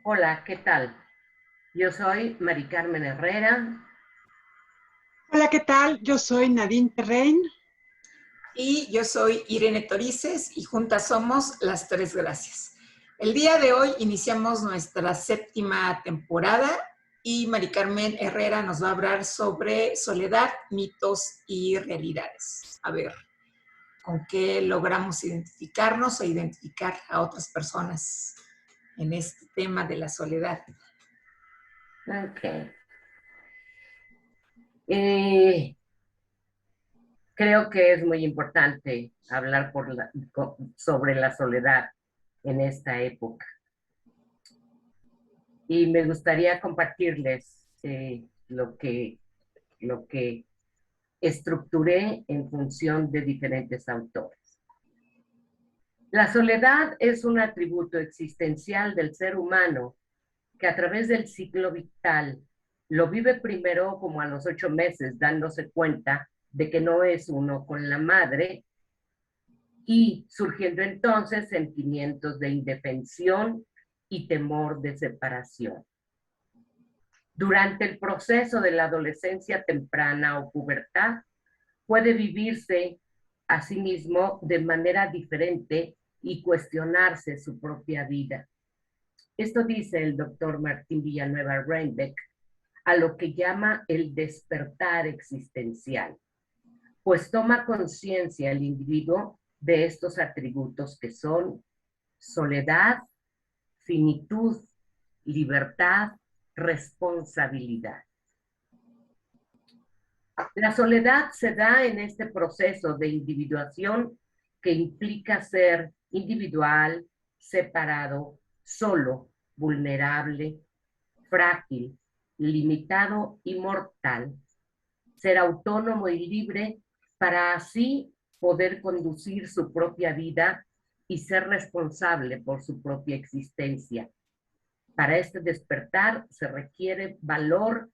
Hola, ¿qué tal? Yo soy Mari Carmen Herrera. Hola, ¿qué tal? Yo soy Nadine Terrein. Y yo soy Irene Torices y juntas somos Las Tres Gracias. El día de hoy iniciamos nuestra 7ª temporada y Mari Carmen Herrera nos va a hablar sobre soledad, mitos y realidades. A ver, ¿con qué logramos identificarnos o identificar a otras personas en este tema de la soledad? Ok. Creo que es muy importante hablar sobre la soledad en esta época. Y me gustaría compartirles lo que estructuré en función de diferentes autores. La soledad es un atributo existencial del ser humano que a través del ciclo vital lo vive primero como a los 8 meses, dándose cuenta de que no es uno con la madre y surgiendo entonces sentimientos de indefensión y temor de separación. Durante el proceso de la adolescencia temprana o pubertad, puede vivirse a sí mismo de manera diferente y cuestionarse su propia vida. Esto dice el doctor Martín Villanueva Reinbeck, a lo que llama el despertar existencial, pues toma conciencia el individuo de estos atributos que son soledad, finitud, libertad, responsabilidad. La soledad se da en este proceso de individuación que implica ser individual, separado, solo, vulnerable, frágil, limitado y mortal. Ser autónomo y libre para así poder conducir su propia vida y ser responsable por su propia existencia. Para este despertar se requiere valor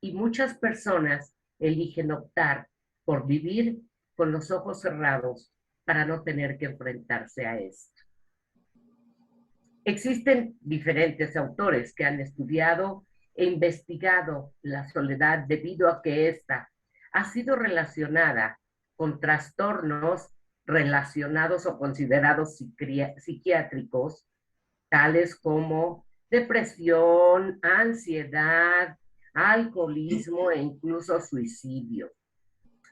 y muchas personas eligen optar por vivir con los ojos cerrados para no tener que enfrentarse a esto. Existen diferentes autores que han estudiado e investigado la soledad debido a que ésta ha sido relacionada con trastornos relacionados o considerados psiquiátricos, tales como depresión, ansiedad, alcoholismo e incluso suicidio.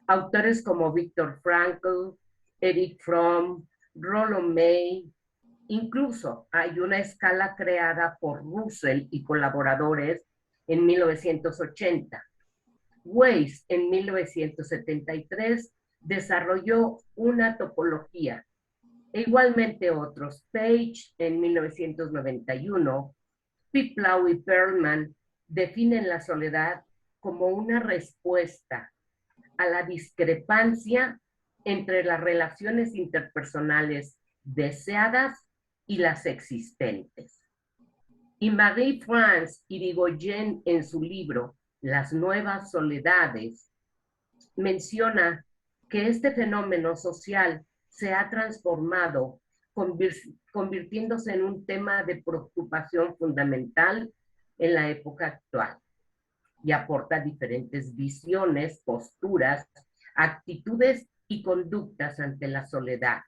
Autores como Viktor Frankl, Erich Fromm, Rollo May. Incluso hay una escala creada por Russell y colaboradores en 1980. Weiss en 1973 desarrolló una topología. E igualmente otros, Page en 1991, Piplau y Perlman definen la soledad como una respuesta a la discrepancia entre las relaciones interpersonales deseadas y las existentes. Y Marie-France Irigoyen, en su libro Las Nuevas Soledades, menciona que este fenómeno social se ha transformado, convirtiéndose en un tema de preocupación fundamental en la época actual y aporta diferentes visiones, posturas, actitudes y conductas ante la soledad.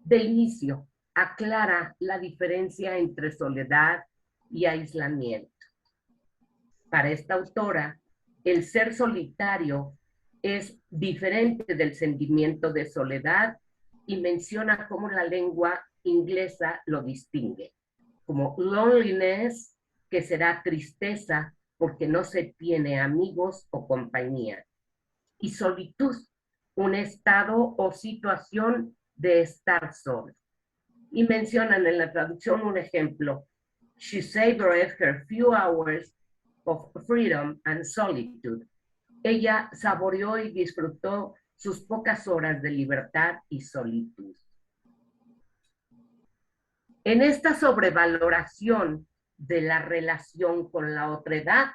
De inicio, aclara la diferencia entre soledad y aislamiento. Para esta autora, el ser solitario es diferente del sentimiento de soledad y menciona cómo la lengua inglesa lo distingue, como loneliness, que será tristeza porque no se tiene amigos o compañía, y solitud, un estado o situación de estar solo. y mencionan en la traducción un ejemplo. She savored her few hours of freedom and solitude. Ella saboreó y disfrutó sus pocas horas de libertad y solitud. En esta sobrevaloración de la relación con la otredad,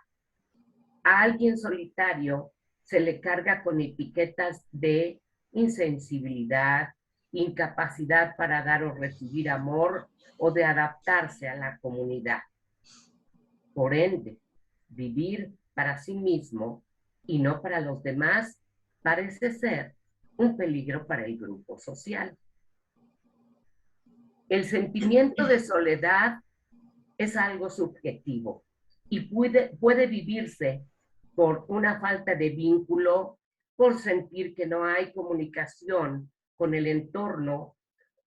a alguien solitario se le carga con etiquetas de insensibilidad, incapacidad para dar o recibir amor o de adaptarse a la comunidad. Por ende, vivir para sí mismo y no para los demás parece ser un peligro para el grupo social. El sentimiento de soledad es algo subjetivo y puede vivirse por una falta de vínculo, por sentir que no hay comunicación con el entorno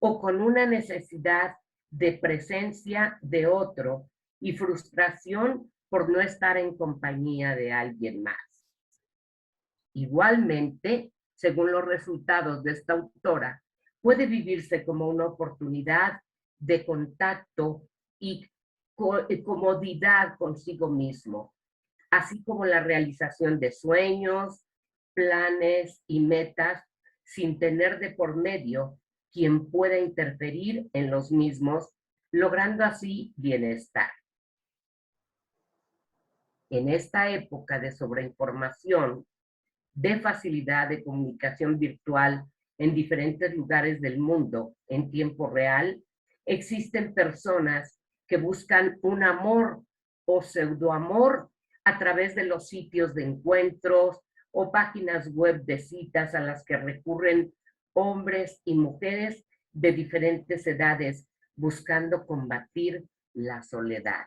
o con una necesidad de presencia de otro y frustración por no estar en compañía de alguien más. Igualmente, según los resultados de esta autora, puede vivirse como una oportunidad de contacto y comodidad consigo mismo, así como la realización de sueños, planes y metas sin tener de por medio quien pueda interferir en los mismos, logrando así bienestar. En esta época de sobreinformación, de facilidad de comunicación virtual en diferentes lugares del mundo en tiempo real, existen personas que buscan un amor o pseudoamor a través de los sitios de encuentros o páginas web de citas a las que recurren hombres y mujeres de diferentes edades buscando combatir la soledad.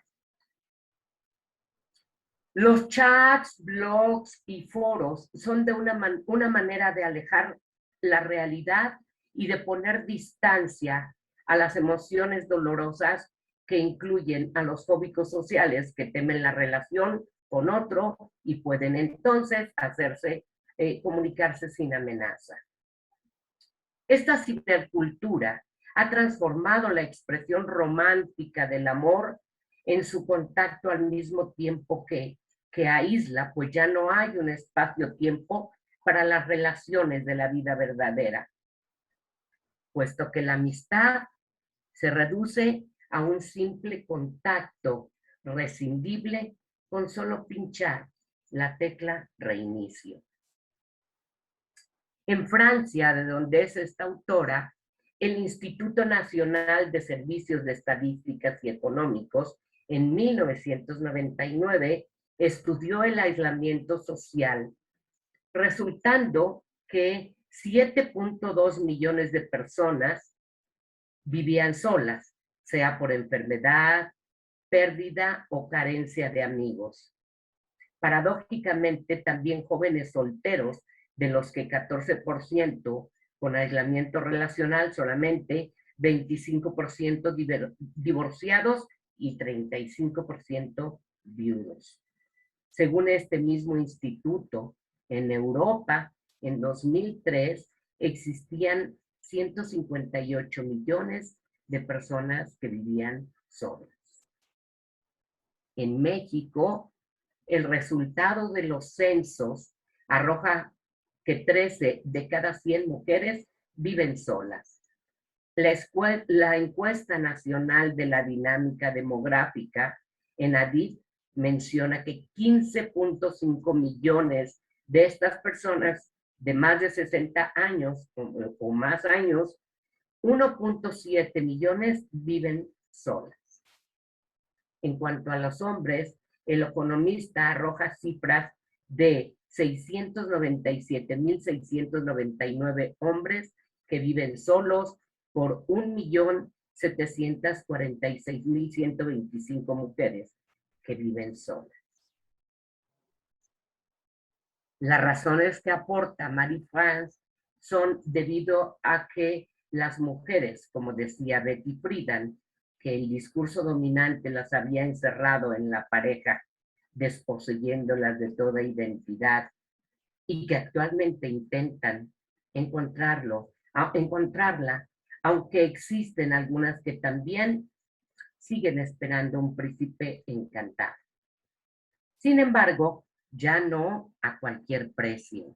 Los chats, blogs y foros son de una manera de alejar la realidad y de poner distancia a las emociones dolorosas que incluyen a los fóbicos sociales que temen la relación con otro y pueden entonces comunicarse sin amenaza. Esta cibercultura ha transformado la expresión romántica del amor en su contacto al mismo tiempo que aísla, pues ya no hay un espacio-tiempo para las relaciones de la vida verdadera, puesto que la amistad se reduce a un simple contacto rescindible con solo pinchar la tecla reinicio. En Francia, de donde es esta autora, el Instituto Nacional de Servicios de Estadísticas y Económicos, en 1999, estudió el aislamiento social, resultando que 7.2 millones de personas vivían solas, sea por enfermedad, pérdida o carencia de amigos. Paradójicamente, también jóvenes solteros, de los que 14% con aislamiento relacional, solamente 25% divorciados y 35% viudos. Según este mismo instituto, en Europa, en 2003, existían 158 millones de personas que vivían solas. En México, el resultado de los censos arroja que 13 de cada 100 mujeres viven solas. La encuesta nacional de la dinámica demográfica, ENADIT, menciona que 15.5 millones de estas personas de más de 60 años o más años, 1.7 millones viven solas. En cuanto a los hombres, el economista arroja cifras de 697.699 hombres que viven solos por 1.746.125 mujeres que viven solas. Las razones que aporta Marie-France son debido a que las mujeres, como decía Betty Friedan, que el discurso dominante las había encerrado en la pareja, desposeyéndolas de toda identidad, y que actualmente intentan encontrarla aunque existen algunas que también siguen esperando un príncipe encantado. Sin embargo, ya no a cualquier precio.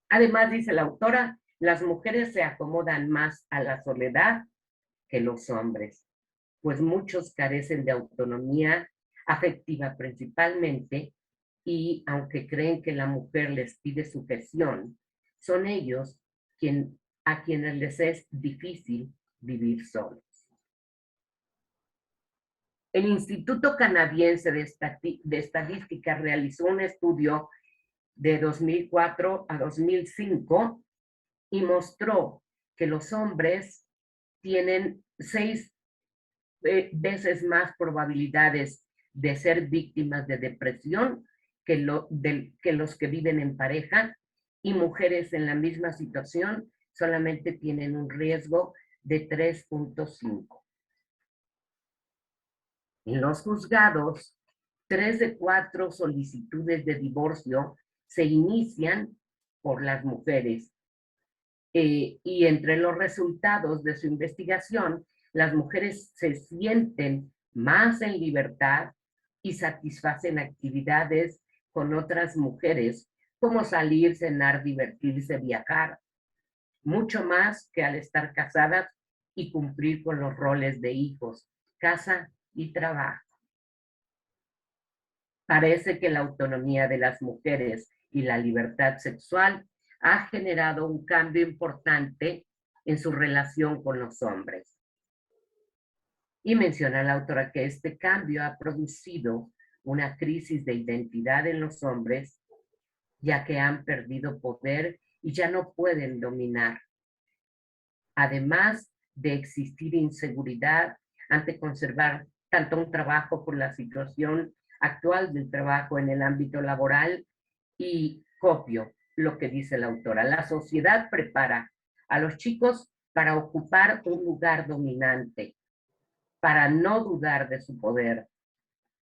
Además, dice la autora, las mujeres se acomodan más a la soledad que los hombres, pues muchos carecen de autonomía afectiva principalmente, y aunque creen que la mujer les pide sujeción, son ellos a quienes les es difícil vivir solos. El Instituto Canadiense de Estadística realizó un estudio de 2004 a 2005 y mostró que los hombres tienen 6 veces más probabilidades de ser víctimas de depresión que los que viven en pareja, y mujeres en la misma situación solamente tienen un riesgo de 3.5. En los juzgados, 3 de 4 solicitudes de divorcio se inician por las mujeres. Y entre los resultados de su investigación, las mujeres se sienten más en libertad y satisfacen actividades con otras mujeres, como salir, cenar, divertirse, viajar, mucho más que al estar casadas y cumplir con los roles de hijos, casa y trabajo. Parece que la autonomía de las mujeres y la libertad sexual ha generado un cambio importante en su relación con los hombres. Y menciona la autora que este cambio ha producido una crisis de identidad en los hombres, ya que han perdido poder y ya no pueden dominar. Además de existir inseguridad ante conservar tanto un trabajo por la situación actual del trabajo en el ámbito laboral, y copio lo que dice la autora. La sociedad prepara a los chicos para ocupar un lugar dominante, para no dudar de su poder,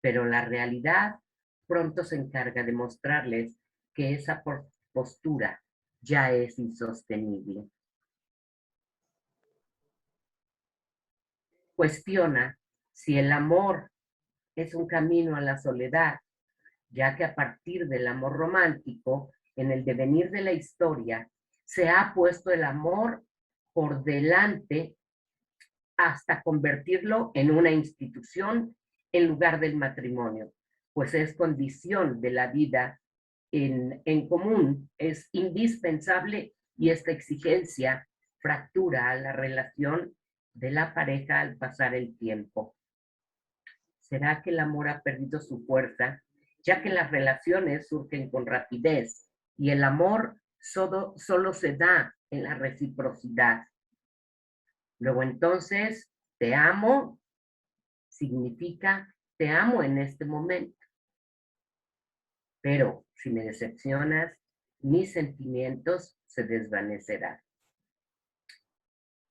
pero la realidad pronto se encarga de mostrarles que esa postura ya es insostenible. Cuestiona si el amor es un camino a la soledad, ya que a partir del amor romántico, en el devenir de la historia, se ha puesto el amor por delante hasta convertirlo en una institución en lugar del matrimonio, pues es condición de la vida en común, es indispensable, y esta exigencia fractura a la relación de la pareja al pasar el tiempo. ¿Será que el amor ha perdido su fuerza, ya que las relaciones surgen con rapidez y el amor solo se da en la reciprocidad? Luego entonces, te amo significa te amo en este momento. Pero si me decepcionas, mis sentimientos se desvanecerán.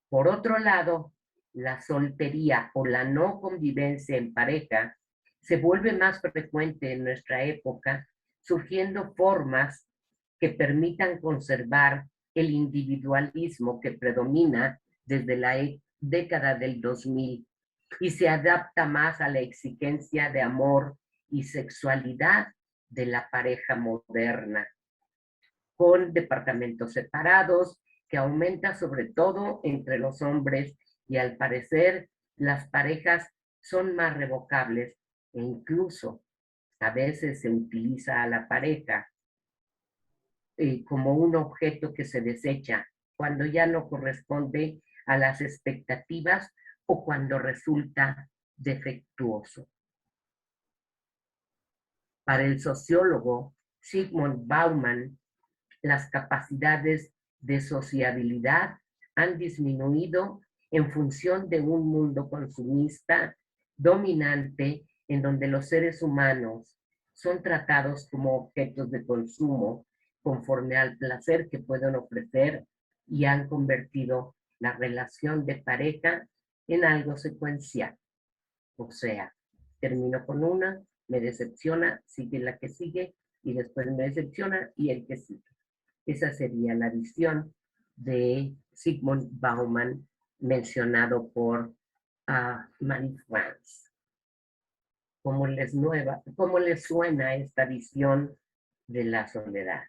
Por otro lado, la soltería o la no convivencia en pareja se vuelve más frecuente en nuestra época, surgiendo formas que permitan conservar el individualismo que predomina desde la década del 2000 y se adapta más a la exigencia de amor y sexualidad de la pareja moderna, con departamentos separados, que aumenta sobre todo entre los hombres, y al parecer las parejas son más revocables e incluso a veces se utiliza a la pareja como un objeto que se desecha cuando ya no corresponde a las expectativas o cuando resulta defectuoso. Para el sociólogo Zygmunt Bauman, las capacidades de sociabilidad han disminuido en función de un mundo consumista dominante, en donde los seres humanos son tratados como objetos de consumo conforme al placer que pueden ofrecer, y han convertido la relación de pareja en algo secuencial. O sea, termino con una, me decepciona, sigue la que sigue, y después me decepciona y el que sigue. Esa sería la visión de Zygmunt Bauman, mencionado por Marie France. ¿Cómo les suena esta visión de la soledad?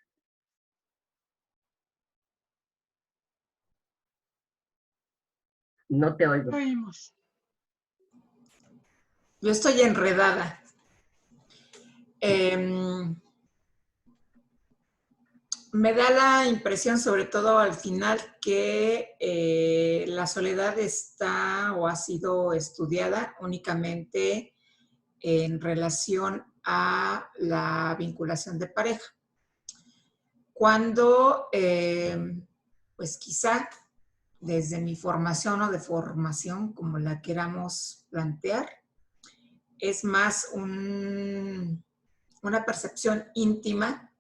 No te oigo. Oímos. Yo estoy enredada. Me da la impresión, sobre todo al final, que la soledad está o ha sido estudiada únicamente en relación a la vinculación de pareja. Cuando, pues quizá desde mi formación o de formación, como la queramos plantear, es más una percepción íntima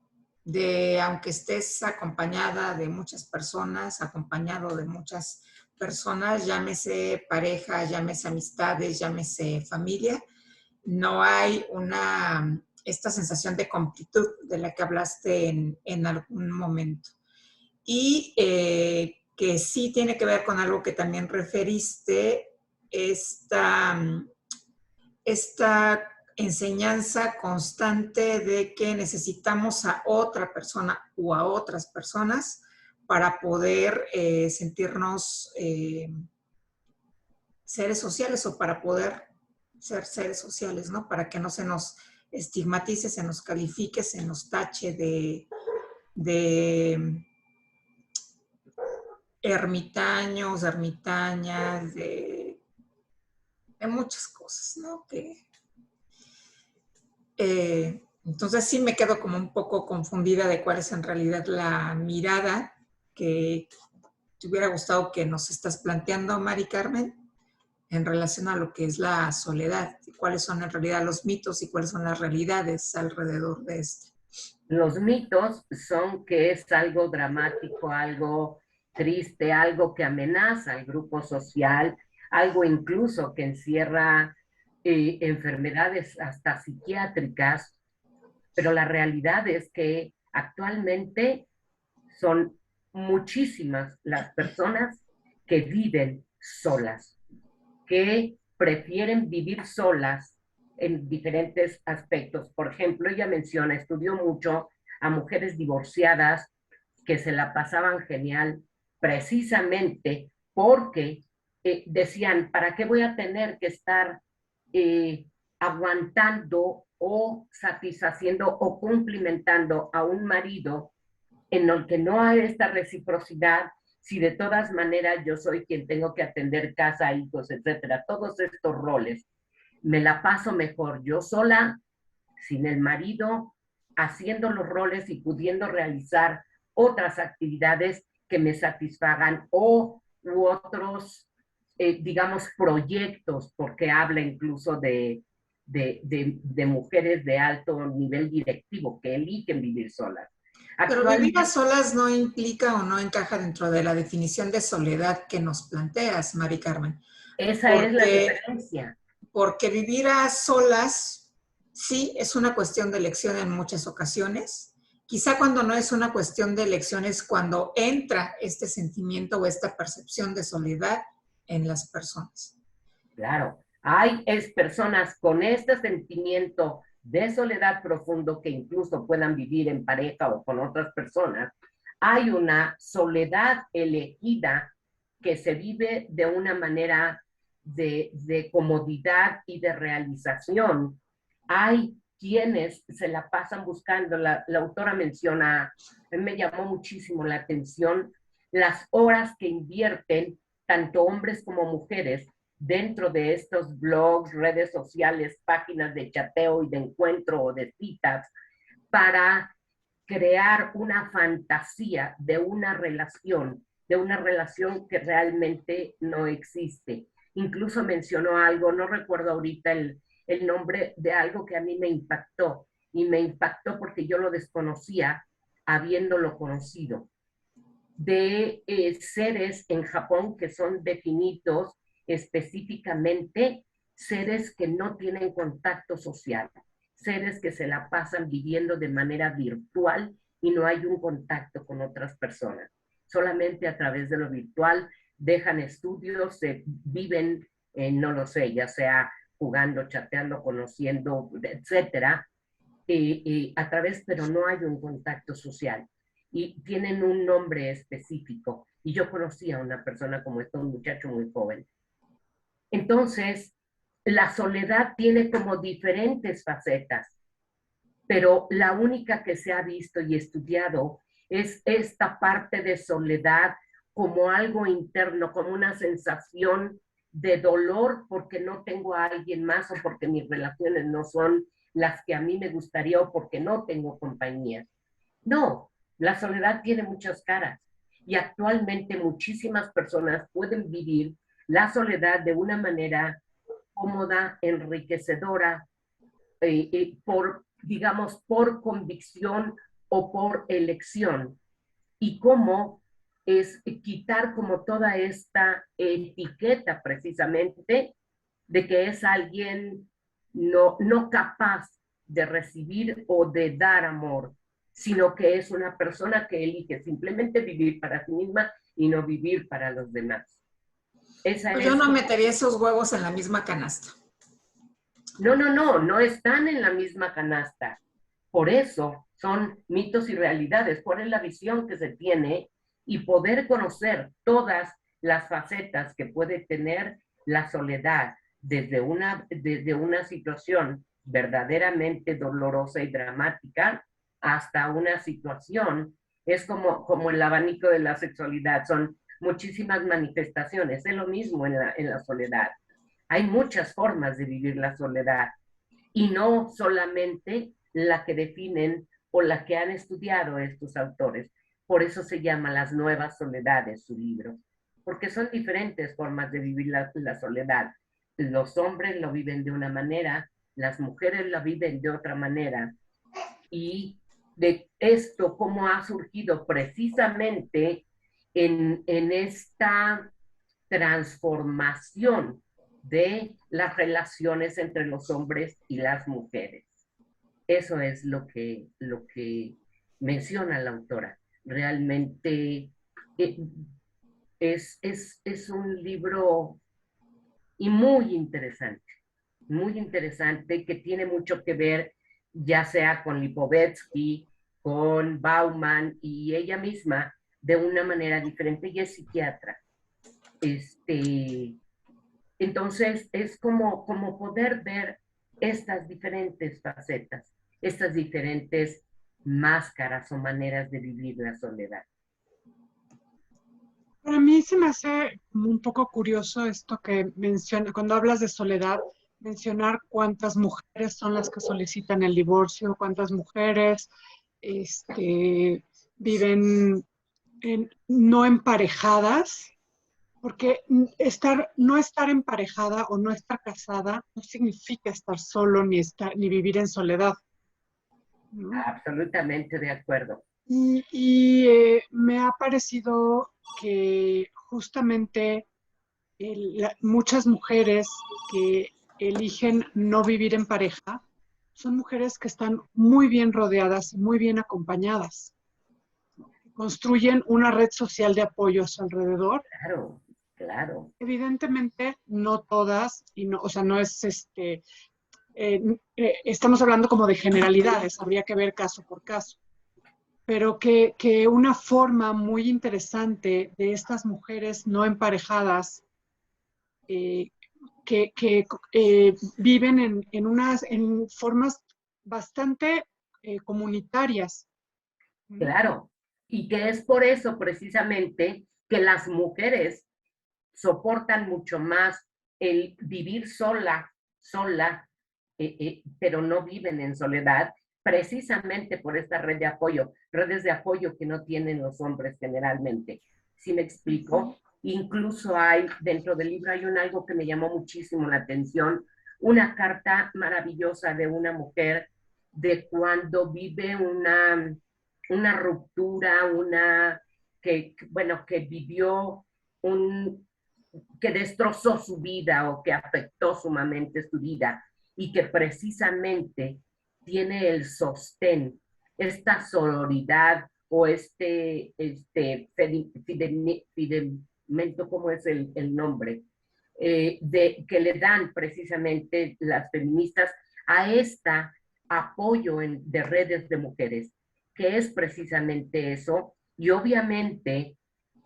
de, aunque estés acompañada de muchas personas, acompañado de muchas personas, llámese pareja, llámese amistades, llámese familia, no hay esta sensación de completud de la que hablaste en algún momento. Y que sí tiene que ver con algo que también referiste, esta enseñanza constante de que necesitamos a otra persona o a otras personas para poder sentirnos seres sociales o para poder ser seres sociales, ¿no? Para que no se nos estigmatice, se nos califique, se nos tache de ermitaños, ermitañas, de muchas cosas, ¿no? Entonces sí me quedo como un poco confundida de cuál es en realidad la mirada que te hubiera gustado que nos estás planteando, Mari Carmen, en relación a lo que es la soledad, cuáles son en realidad los mitos y cuáles son las realidades alrededor de esto. Los mitos son que es algo dramático, algo triste, algo que amenaza al grupo social, algo incluso que encierra enfermedades hasta psiquiátricas, pero la realidad es que actualmente son muchísimas las personas que viven solas, que prefieren vivir solas en diferentes aspectos. Por ejemplo, ella menciona, estudió mucho a mujeres divorciadas que se la pasaban genial precisamente porque decían, ¿para qué voy a tener que estar aguantando o satisfaciendo o cumplimentando a un marido en el que no hay esta reciprocidad, si de todas maneras yo soy quien tengo que atender casa, hijos, etcétera, todos estos roles? Me la paso mejor yo sola, sin el marido, haciendo los roles y pudiendo realizar otras actividades que me satisfagan u otros, digamos, proyectos, porque habla incluso de mujeres de alto nivel directivo que eligen vivir solas. Pero vivir a solas no implica o no encaja dentro de la definición de soledad que nos planteas, Mari Carmen. Esa es la diferencia. Porque vivir a solas, sí, es una cuestión de elección en muchas ocasiones. Quizá cuando no es una cuestión de elección es cuando entra este sentimiento o esta percepción de soledad en las personas. Claro, hay personas con este sentimiento de soledad profundo que incluso puedan vivir en pareja o con otras personas. Hay una soledad elegida que se vive de una manera de comodidad y de realización. Hay quienes se la pasan buscando, la autora menciona, me llamó muchísimo la atención, las horas que invierten tanto hombres como mujeres dentro de estos blogs, redes sociales, páginas de chateo y de encuentro o de citas, para crear una fantasía de una relación que realmente no existe. Incluso mencionó algo, no recuerdo ahorita el nombre de algo que a mí me impactó, y me impactó porque yo lo desconocía habiéndolo conocido, de seres en Japón que son definidos específicamente seres que no tienen contacto social, seres que se la pasan viviendo de manera virtual y no hay un contacto con otras personas. solamente a través de lo virtual, dejan estudios, viven, no lo sé, ya sea jugando, chateando, conociendo, etcétera, a través, pero no hay un contacto social. Y tienen un nombre específico. Y yo conocí a una persona como esta, un muchacho muy joven. Entonces, la soledad tiene como diferentes facetas, pero la única que se ha visto y estudiado es esta parte de soledad como algo interno, como una sensación de dolor porque no tengo a alguien más o porque mis relaciones no son las que a mí me gustaría o porque no tengo compañía. No, la soledad tiene muchas caras y actualmente muchísimas personas pueden vivir la soledad de una manera cómoda, enriquecedora, por, digamos, por convicción o por elección. Y cómo es quitar como toda esta etiqueta precisamente de que es alguien no capaz de recibir o de dar amor, sino que es una persona que elige simplemente vivir para sí misma y no vivir para los demás. Esa Pues es... yo no metería esos huevos en la misma canasta. No están en la misma canasta. Por eso son mitos y realidades. ¿Cuál es la visión que se tiene? Y poder conocer todas las facetas que puede tener la soledad desde una situación verdaderamente dolorosa y dramática hasta una situación, es como el abanico de la sexualidad, son muchísimas manifestaciones, es lo mismo en la soledad. Hay muchas formas de vivir la soledad y no solamente la que definen o la que han estudiado estos autores. Por eso se llama Las Nuevas Soledades, su libro, porque son diferentes formas de vivir la soledad. Los hombres lo viven de una manera, las mujeres lo viven de otra manera, y de esto, cómo ha surgido precisamente en esta transformación de las relaciones entre los hombres y las mujeres. Eso es lo que menciona la autora. Realmente es un libro y muy interesante, que tiene mucho que ver ya sea con Lipovetsky, con Bauman y ella misma de una manera diferente. Ella es psiquiatra. Entonces es como poder ver estas diferentes facetas, estas diferentes máscaras o maneras de vivir la soledad. Para mí se me hace como un poco curioso esto que menciona, cuando hablas de soledad, mencionar cuántas mujeres son las que solicitan el divorcio, cuántas mujeres viven no emparejadas, porque no estar emparejada o no estar casada no significa estar solo ni vivir en soledad, ¿no? Absolutamente de acuerdo. Me ha parecido que justamente muchas mujeres que eligen no vivir en pareja son mujeres que están muy bien rodeadas y muy bien acompañadas. Construyen una red social de apoyo a su alrededor. Claro, claro. Evidentemente, no todas, y no, o sea, no es estamos hablando como de generalidades, habría que ver caso por caso. Pero que una forma muy interesante de estas mujeres no emparejadas que viven en formas bastante comunitarias. Claro, y que es por eso precisamente que las mujeres soportan mucho más el vivir sola, pero no viven en soledad, precisamente por esta red de apoyo, redes de apoyo que no tienen los hombres generalmente. ¿Sí me explico? Incluso dentro del libro hay algo que me llamó muchísimo la atención, una carta maravillosa de una mujer de cuando vive una ruptura, que vivió que destrozó su vida o que afectó sumamente su vida y que precisamente tiene el sostén, esta sororidad o fidemento, ¿cómo es el nombre? Que le dan precisamente las feministas a esta apoyo de redes de mujeres, que es precisamente eso, y obviamente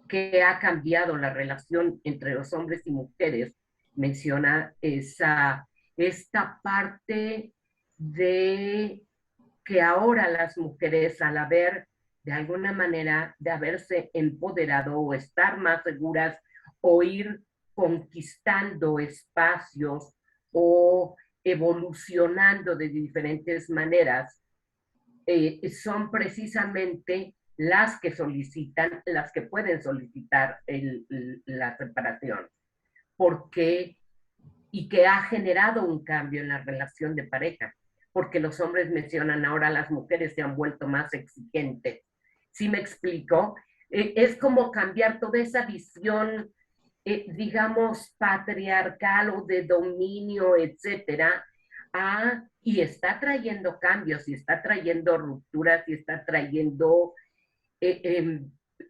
que ha cambiado la relación entre los hombres y mujeres, menciona esta parte de que ahora las mujeres, al haber de alguna manera de haberse empoderado o estar más seguras o ir conquistando espacios o evolucionando de diferentes maneras, son precisamente las que solicitan, las que pueden solicitar la separación, porque y que ha generado un cambio en la relación de pareja, porque los hombres mencionan ahora las mujeres se han vuelto más exigentes. ¿Sí me explico? Es como cambiar toda esa visión, digamos, patriarcal o de dominio, etcétera, y está trayendo cambios, y está trayendo rupturas, y está trayendo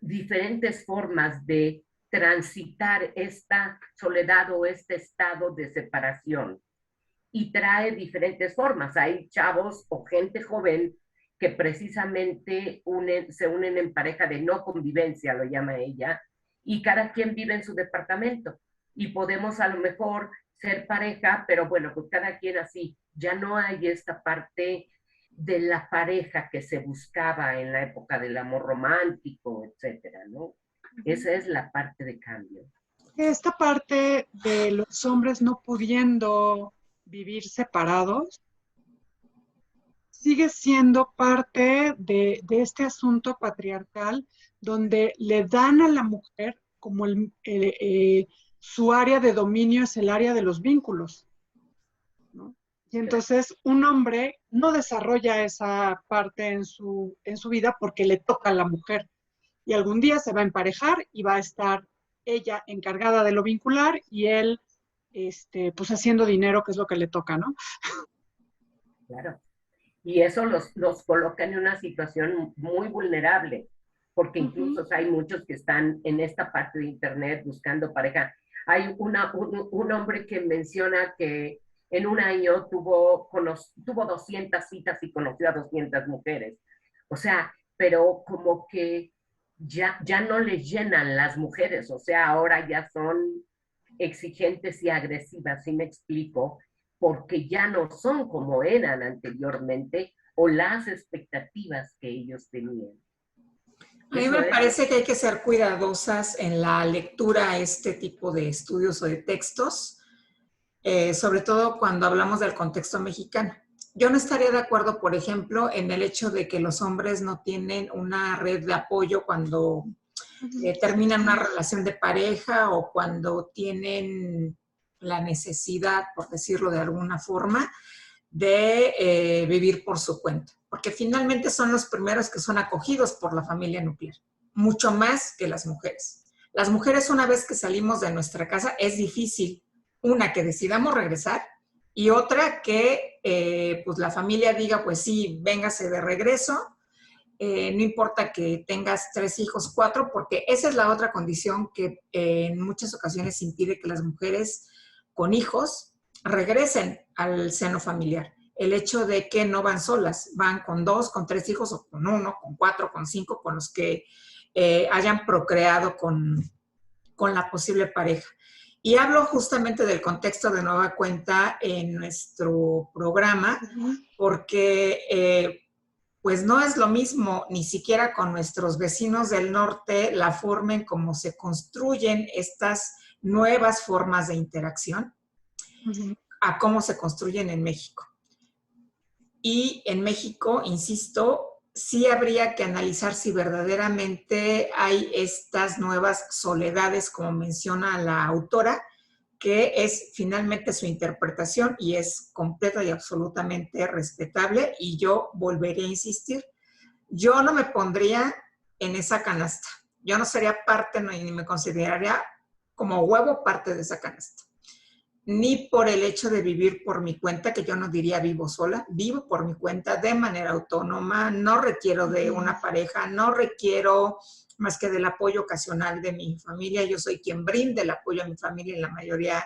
diferentes formas de transitar esta soledad o este estado de separación. Y trae diferentes formas. Hay chavos o gente joven que precisamente se unen en pareja de no convivencia, lo llama ella, y cada quien vive en su departamento. Y podemos a lo mejor ser pareja, pero bueno, pues cada quien así. Ya no hay esta parte de la pareja que se buscaba en la época del amor romántico, etcétera, ¿no? Esa es la parte de cambio. Esta parte de los hombres no pudiendo vivir separados sigue siendo parte de este asunto patriarcal donde le dan a la mujer como su área de dominio es el área de los vínculos, ¿no? Y entonces un hombre no desarrolla esa parte en su vida porque le toca a la mujer. Y algún día se va a emparejar y va a estar ella encargada de lo vincular y él, pues haciendo dinero, que es lo que le toca, ¿no? Claro. Y eso los coloca en una situación muy vulnerable, porque incluso hay muchos que están en esta parte de internet buscando pareja. Hay un hombre que menciona que en un año tuvo 200 citas y conoció a 200 mujeres. O sea, pero como que ya no les llenan las mujeres, o sea, ahora ya son exigentes y agresivas, ¿sí me explico? Porque ya no son como eran anteriormente o las expectativas que ellos tenían. A mí me parece que hay que ser cuidadosas en la lectura a este tipo de estudios o de textos, sobre todo cuando hablamos del contexto mexicano. Yo no estaría de acuerdo, por ejemplo, en el hecho de que los hombres no tienen una red de apoyo cuando terminan una relación de pareja o cuando tienen la necesidad, por decirlo de alguna forma, de vivir por su cuenta. Porque finalmente son los primeros que son acogidos por la familia nuclear, mucho más que las mujeres. Las mujeres, una vez que salimos de nuestra casa, es difícil, una, que decidamos regresar y otra que pues la familia diga, pues sí, véngase de regreso, no importa que tengas 3 hijos, 4, porque esa es la otra condición que en muchas ocasiones impide que las mujeres con hijos regresen al seno familiar. El hecho de que no van solas, van con 2, con 3 hijos o con 1, con 4, con 5, con los que hayan procreado con la posible pareja. Y hablo justamente del contexto de nueva cuenta en nuestro programa, porque pues no es lo mismo, ni siquiera con nuestros vecinos del norte, la forma en cómo se construyen estas nuevas formas de interacción, a cómo se construyen en México. Y en México, insisto, sí habría que analizar si verdaderamente hay estas nuevas soledades, como menciona la autora, que es finalmente su interpretación y es completa y absolutamente respetable. Y yo volveré a insistir, yo no me pondría en esa canasta. Yo no sería parte, ni me consideraría como huevo parte de esa canasta. ni por el hecho de vivir por mi cuenta, que yo no diría vivo sola, vivo por mi cuenta de manera autónoma, no requiero de una pareja, no requiero más que del apoyo ocasional de mi familia. Yo soy quien brinda el apoyo a mi familia en la mayoría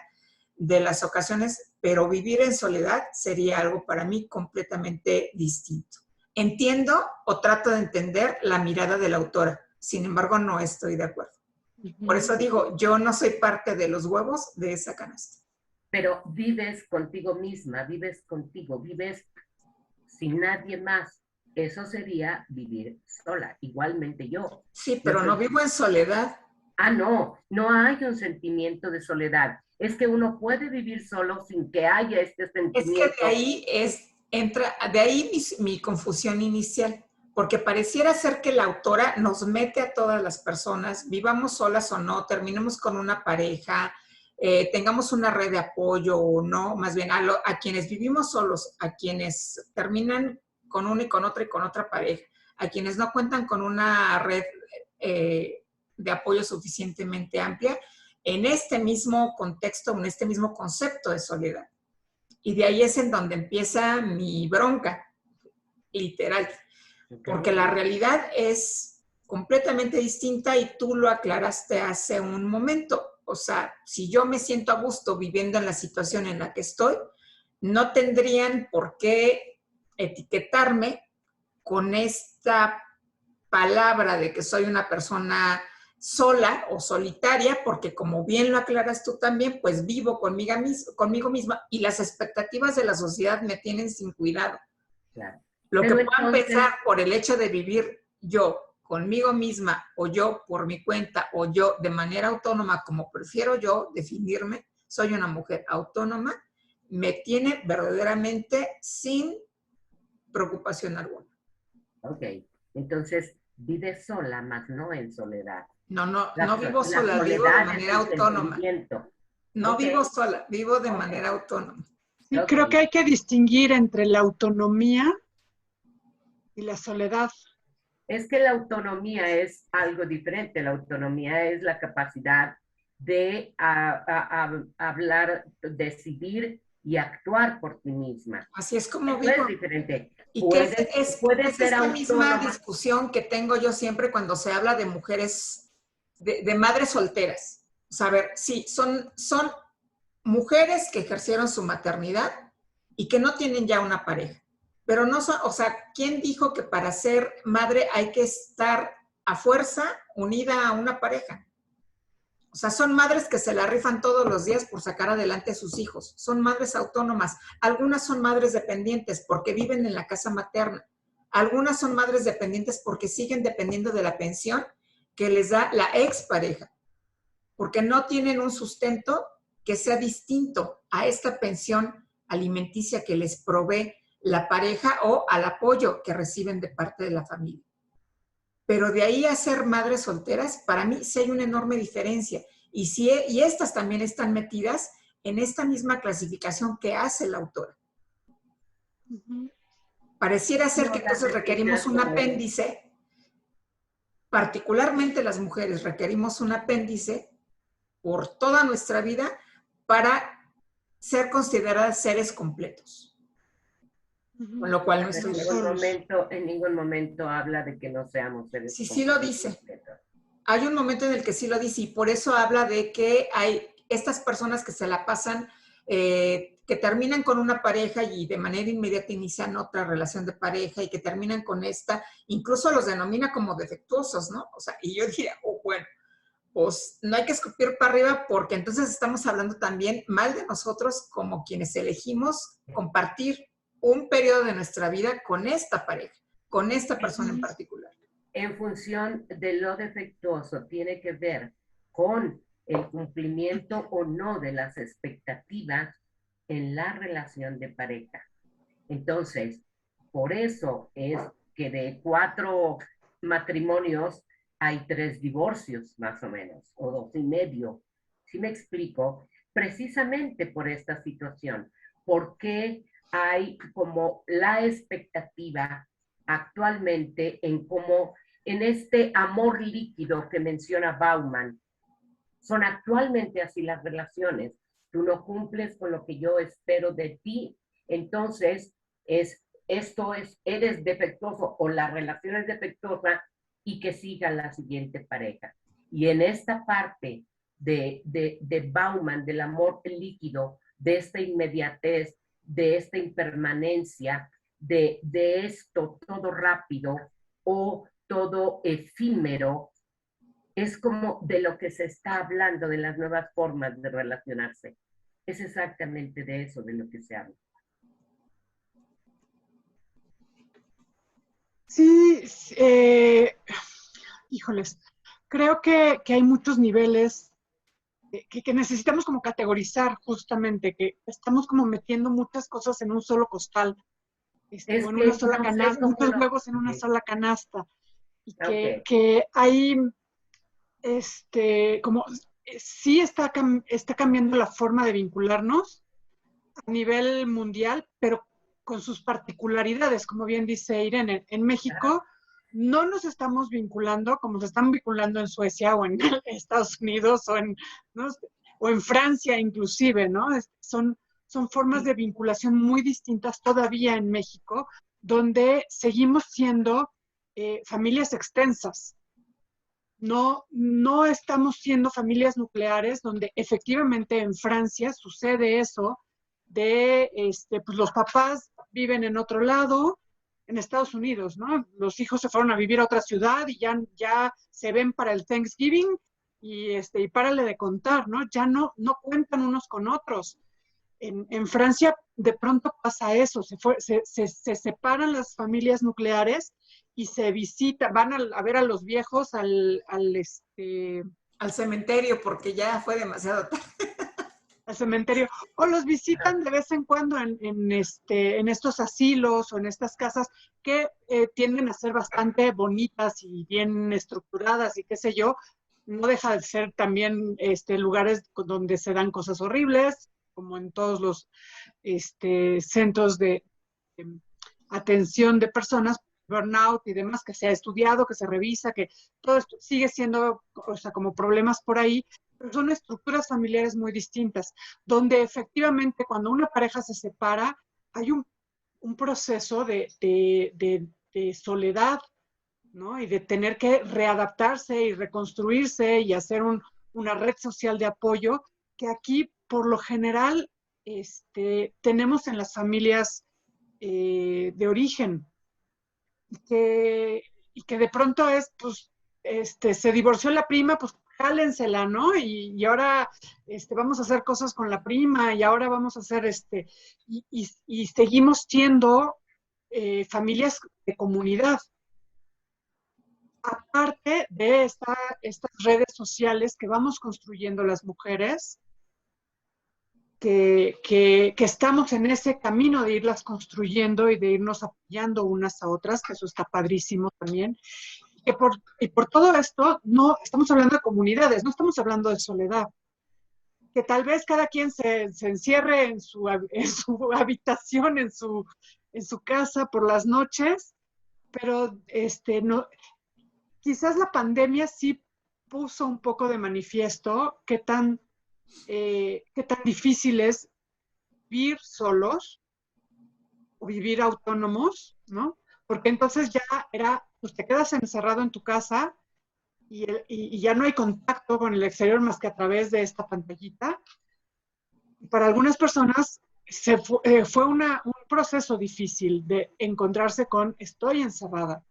de las ocasiones, pero vivir en soledad sería algo para mí completamente distinto. Entiendo o trato de entender la mirada de la autora, sin embargo no estoy de acuerdo. Por eso digo, yo no soy parte de los huevos de esa canasta. Pero vives contigo misma, vives contigo, vives sin nadie más. Eso sería vivir sola, igualmente yo. Sí, pero no vivo en soledad. Ah, no, no hay un sentimiento de soledad. Es que uno puede vivir solo sin que haya este sentimiento. Es que de ahí mi confusión inicial, porque pareciera ser que la autora nos mete a todas las personas, vivamos solas o no, terminemos con una pareja, tengamos una red de apoyo o no, más bien a quienes vivimos solos, a quienes terminan con una y con otra pareja, a quienes no cuentan con una red de apoyo suficientemente amplia, en este mismo contexto, en este mismo concepto de soledad. Y de ahí es en donde empieza mi bronca, literal, porque la realidad es completamente distinta y tú lo aclaraste hace un momento. O sea, si yo me siento a gusto viviendo en la situación en la que estoy, no tendrían por qué etiquetarme con esta palabra de que soy una persona sola o solitaria, porque como bien lo aclaras tú también, pues vivo conmigo misma y las expectativas de la sociedad me tienen sin cuidado. Claro. Lo que pueda empezar por el hecho de vivir yo conmigo misma o yo por mi cuenta o yo de manera autónoma, como prefiero yo definirme, soy una mujer autónoma, me tiene verdaderamente sin preocupación alguna. Ok, entonces vives sola, más no en soledad. No vivo sola, vivo de manera autónoma. No vivo sola, vivo de manera autónoma. Sí, creo que hay que distinguir entre la autonomía y la soledad. Es que la autonomía es algo diferente. La autonomía es la capacidad de hablar, decidir y actuar por ti misma. Así es como Eso vivo. es diferente. Y que es esta misma discusión que tengo yo siempre cuando se habla de mujeres, de madres solteras. O sea, a ver, sí, son mujeres que ejercieron su maternidad y que no tienen ya una pareja. Pero no son, o sea, ¿quién dijo que para ser madre hay que estar a fuerza unida a una pareja? O sea, son madres que se la rifan todos los días por sacar adelante a sus hijos. Son madres autónomas. Algunas son madres dependientes porque viven en la casa materna. Algunas son madres dependientes porque siguen dependiendo de la pensión que les da la expareja. Porque no tienen un sustento que sea distinto a esta pensión alimenticia que les provee la pareja o al apoyo que reciben de parte de la familia. Pero de ahí a ser madres solteras, para mí sí hay una enorme diferencia. Y estas también están metidas en esta misma clasificación que hace la autora. Pareciera ser que entonces requerimos un apéndice, particularmente las mujeres requerimos un apéndice por toda nuestra vida para ser consideradas seres completos. Con lo cual no estoy de acuerdo. En ningún momento habla de que no seamos seres completos. Sí lo dice. Hay un momento en el que sí lo dice y por eso habla de que hay estas personas que se la pasan, que terminan con una pareja y de manera inmediata inician otra relación de pareja y que terminan con esta, incluso los denomina como defectuosos, ¿no? O sea, y yo diría, bueno, pues no hay que escupir para arriba porque entonces estamos hablando también mal de nosotros como quienes elegimos compartir un periodo de nuestra vida con esta pareja, con esta persona en particular. En función de lo defectuoso, tiene que ver con el cumplimiento o no de las expectativas en la relación de pareja. Entonces, por eso es que de 4 matrimonios hay 3 divorcios, más o menos, o 2.5. ¿Sí me explico? Precisamente por esta situación. Porque hay como la expectativa actualmente en cómo en este amor líquido que menciona Bauman, son actualmente así las relaciones. tú no cumples con lo que yo espero de ti, entonces eres defectuoso o la relación es defectuosa y que siga la siguiente pareja. Y en esta parte de Bauman, del amor líquido, de esta inmediatez, de esta impermanencia, de esto todo rápido o todo efímero, es como de lo que se está hablando, de las nuevas formas de relacionarse. Es exactamente de eso de lo que se habla. Sí, híjoles, creo que hay muchos niveles que necesitamos como categorizar justamente, que estamos como metiendo muchas cosas en un solo costal, Es o en una que sola no sé canasta, cómo muchos lo... huevos en una Okay. sola canasta, y Okay. que hay, como, sí está cambiando la forma de vincularnos a nivel mundial, pero con sus particularidades, como bien dice Irene. En México no nos estamos vinculando como se están vinculando en Suecia o en Estados Unidos o ¿no? o en Francia inclusive, ¿no? Son formas de vinculación muy distintas todavía en México, donde seguimos siendo familias extensas. No estamos siendo familias nucleares, donde efectivamente en Francia sucede eso, pues los papás viven en otro lado, en Estados Unidos, ¿no? Los hijos se fueron a vivir a otra ciudad y ya se ven para el Thanksgiving y párale de contar, ¿no? Ya no cuentan unos con otros. En Francia de pronto pasa eso, se separan las familias nucleares y se visitan, van a ver a los viejos al cementerio porque ya fue demasiado tarde. Al cementerio, o los visitan de vez en cuando en estos asilos o en estas casas que tienden a ser bastante bonitas y bien estructuradas y qué sé yo. No deja de ser también lugares donde se dan cosas horribles, como en todos los centros de atención de personas, burnout y demás, que se ha estudiado, que se revisa, que todo esto sigue siendo, o sea, como problemas por ahí, pero son estructuras familiares muy distintas, donde efectivamente cuando una pareja se separa, hay un proceso de soledad, ¿no? Y de tener que readaptarse y reconstruirse y hacer una red social de apoyo, que aquí, por lo general, tenemos en las familias de origen, y que de pronto es, pues, se divorció la prima, pues jálensela, ¿no? Y ahora vamos a hacer cosas con la prima, y ahora vamos a hacer y seguimos siendo familias de comunidad. Aparte de estas redes sociales que vamos construyendo las mujeres, que estamos en ese camino de irlas construyendo y de irnos apoyando unas a otras, que eso está padrísimo también. Y por todo esto, no estamos hablando de comunidades, no estamos hablando de soledad. Que tal vez cada quien se encierre en su habitación, en su casa por las noches, pero no, quizás la pandemia sí puso un poco de manifiesto qué tan difícil es vivir solos o vivir autónomos, ¿no? Porque entonces ya pues te quedas encerrado en tu casa y ya no hay contacto con el exterior más que a través de esta pantallita. Para algunas personas fue un proceso difícil de encontrarse con estoy encerrada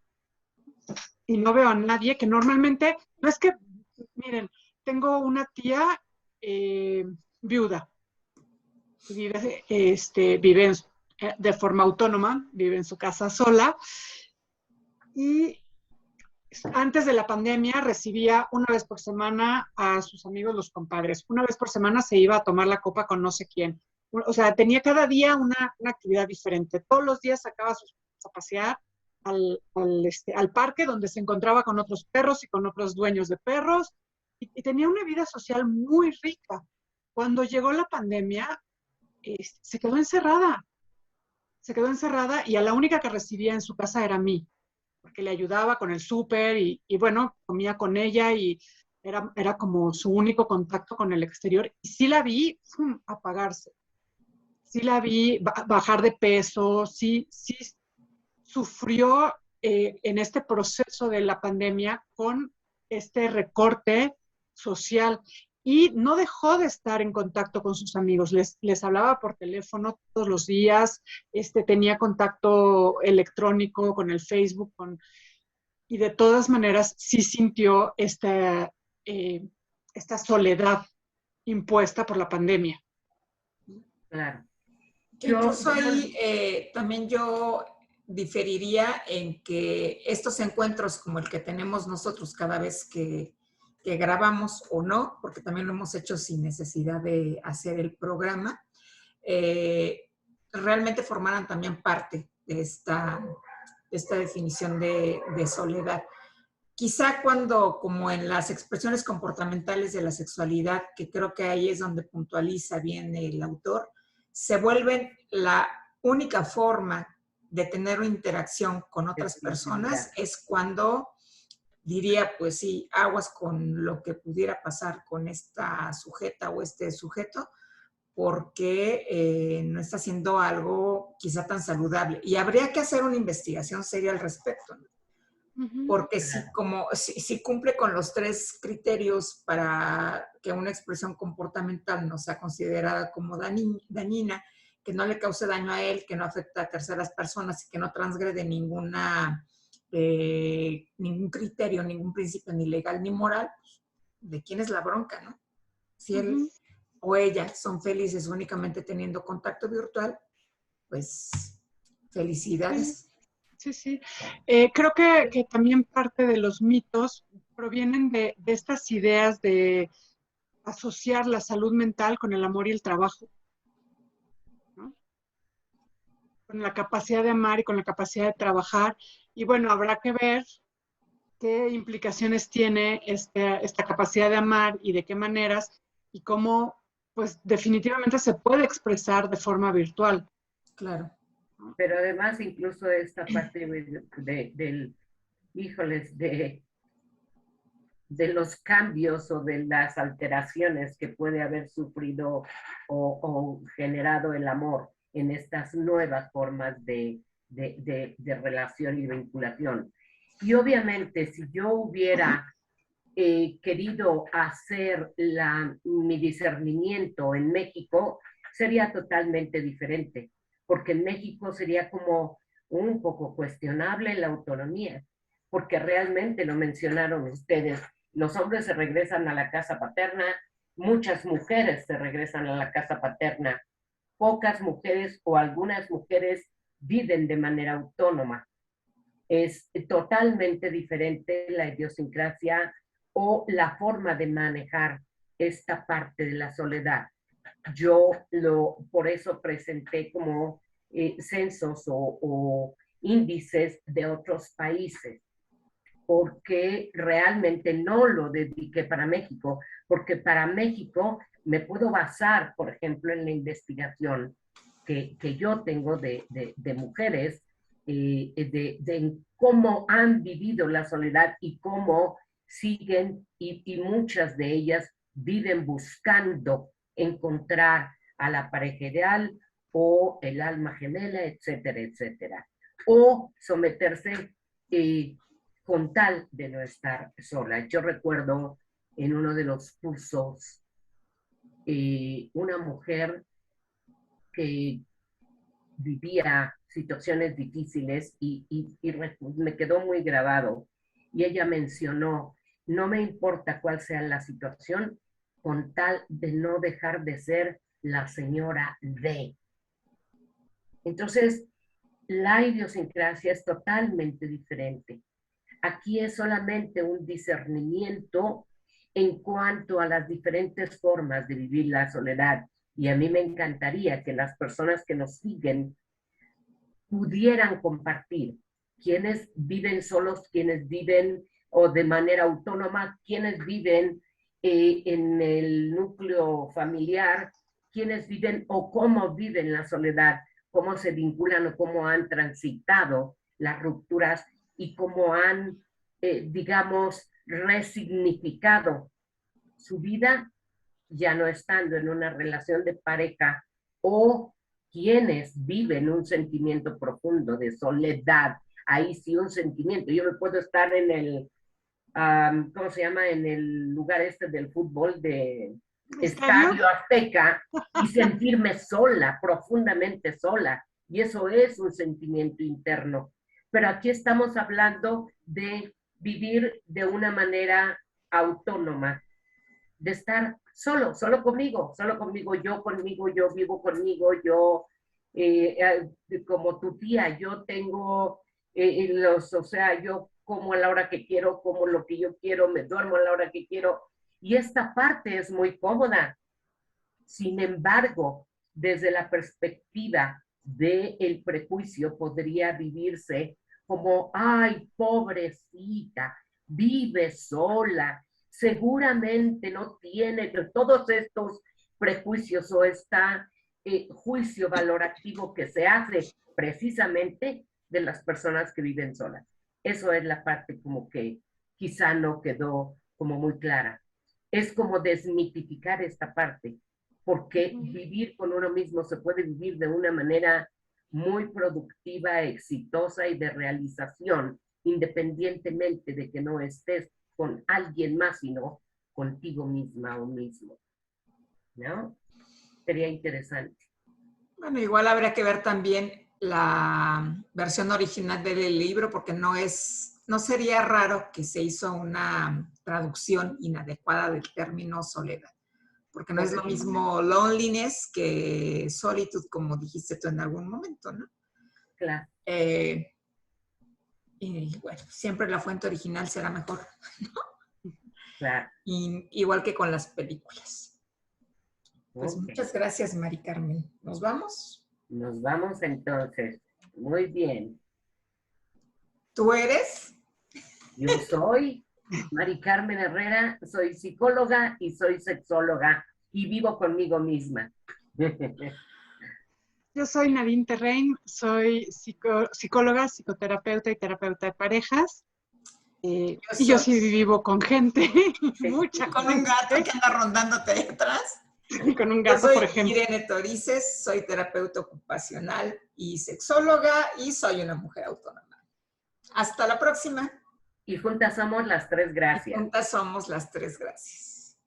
y no veo a nadie, que normalmente, no es que, miren, tengo una tía viuda, vive de forma autónoma, vive en su casa sola, y antes de la pandemia recibía una vez por semana a sus amigos los compadres. Una vez por semana se iba a tomar la copa con no sé quién. O sea, tenía cada día una actividad diferente. Todos los días sacaba a sus perros a pasear al parque donde se encontraba con otros perros y con otros dueños de perros. Y tenía una vida social muy rica. Cuando llegó la pandemia, se quedó encerrada. Se quedó encerrada y a la única que recibía en su casa era a mí, porque le ayudaba con el súper y bueno, comía con ella y era como su único contacto con el exterior. Y sí la vi apagarse. Sí la vi bajar de peso, sí sufrió en este proceso de la pandemia con este recorte social y no dejó de estar en contacto con sus amigos. Les hablaba por teléfono todos los días, tenía contacto electrónico con el Facebook, y de todas maneras sí sintió esta soledad impuesta por la pandemia. Claro. Que incluso ahí también yo diferiría en que estos encuentros como el que tenemos nosotros cada vez que grabamos o no, porque también lo hemos hecho sin necesidad de hacer el programa, realmente formaran también parte de esta definición de soledad. Quizá cuando, como en las expresiones comportamentales de la sexualidad, que creo que ahí es donde puntualiza bien el autor, se vuelven la única forma de tener una interacción con otras personas, es cuando diría, pues sí, aguas con lo que pudiera pasar con esta sujeta o este sujeto, porque no está haciendo algo quizá tan saludable. Y habría que hacer una investigación seria al respecto, ¿no? Porque si cumple con los 3 criterios para que una expresión comportamental no sea considerada como dañina, que no le cause daño a él, que no afecta a terceras personas y que no transgrede ningún criterio, ningún principio ni legal ni moral, ¿de quién es la bronca, no? Si él o ella son felices únicamente teniendo contacto virtual, pues felicidades. Sí. Creo que también parte de los mitos provienen de estas ideas de asociar la salud mental con el amor y el trabajo, ¿no? Con la capacidad de amar y con la capacidad de trabajar. Y bueno, habrá que ver qué implicaciones tiene esta capacidad de amar y de qué maneras y cómo, pues definitivamente se puede expresar de forma virtual. Claro. Pero además incluso esta parte de los cambios o de las alteraciones que puede haber sufrido o generado el amor en estas nuevas formas de relación y vinculación. Y obviamente si yo hubiera querido hacer mi discernimiento en México, sería totalmente diferente, porque en México sería como un poco cuestionable la autonomía, porque realmente lo mencionaron ustedes, los hombres se regresan a la casa paterna, muchas mujeres se regresan a la casa paterna, pocas mujeres o algunas mujeres viven de manera autónoma. Es totalmente diferente la idiosincrasia o la forma de manejar esta parte de la soledad. Yo por eso presenté como censos o índices de otros países, porque realmente no lo dediqué para México, porque para México me puedo basar, por ejemplo, en la investigación que yo tengo de mujeres, de cómo han vivido la soledad y cómo siguen, y muchas de ellas viven buscando encontrar a la pareja ideal o el alma gemela, etcétera, etcétera. O someterse con tal de no estar sola. Yo recuerdo en uno de los cursos una mujer que vivía situaciones difíciles y me quedó muy grabado. Y ella mencionó, no me importa cuál sea la situación, con tal de no dejar de ser la señora D. Entonces, la idiosincrasia es totalmente diferente. Aquí es solamente un discernimiento en cuanto a las diferentes formas de vivir la soledad. Y a mí me encantaría que las personas que nos siguen pudieran compartir quienes viven solos, quienes viven o de manera autónoma, quienes viven en el núcleo familiar, quienes viven o cómo viven la soledad, cómo se vinculan o cómo han transitado las rupturas y cómo han, digamos, resignificado su vida ya no estando en una relación de pareja, o quienes viven un sentimiento profundo de soledad. Ahí sí un sentimiento. Yo me puedo estar en el, ¿cómo se llama? En el lugar este del fútbol de Estadio Azteca y sentirme sola, profundamente sola. Y eso es un sentimiento interno. Pero aquí estamos hablando de vivir de una manera autónoma, de estar solo conmigo, yo vivo conmigo, yo, como tu tía, yo tengo o sea, yo como a la hora que quiero, como lo que yo quiero, me duermo a la hora que quiero, y esta parte es muy cómoda. Sin embargo, desde la perspectiva del prejuicio, podría vivirse como, ay, pobrecita, vive sola, seguramente no tiene todos estos prejuicios o este juicio valorativo que se hace precisamente de las personas que viven solas. Eso es la parte como que quizá no quedó como muy clara. Es como desmitificar esta parte, porque vivir con uno mismo se puede vivir de una manera muy productiva, exitosa y de realización, independientemente de que no estés con alguien más, sino contigo misma o mismo, ¿no? Sería interesante. Bueno, igual habría que ver también la versión original del libro, porque no sería raro que se hizo una traducción inadecuada del término soledad, porque no es lo mismo loneliness que solitude, como dijiste tú en algún momento, ¿no? Claro. Y bueno, siempre la fuente original será mejor, ¿no? Claro. Igual que con las películas. Pues Okay. muchas gracias, Mari Carmen. ¿Nos vamos? Nos vamos entonces. Muy bien. ¿Tú eres? Yo soy Mari Carmen Herrera, soy psicóloga y soy sexóloga y vivo conmigo misma. Yo soy Nadine Terrein, soy psicóloga, psicoterapeuta y terapeuta de parejas. Y yo sí vivo con gente, mucha con un gato que anda rondándote ahí atrás. Y con un gato, por ejemplo. Yo soy Irene Torices, soy terapeuta ocupacional y sexóloga y soy una mujer autónoma. Hasta la próxima. Y juntas somos las tres gracias. Y juntas somos las tres gracias.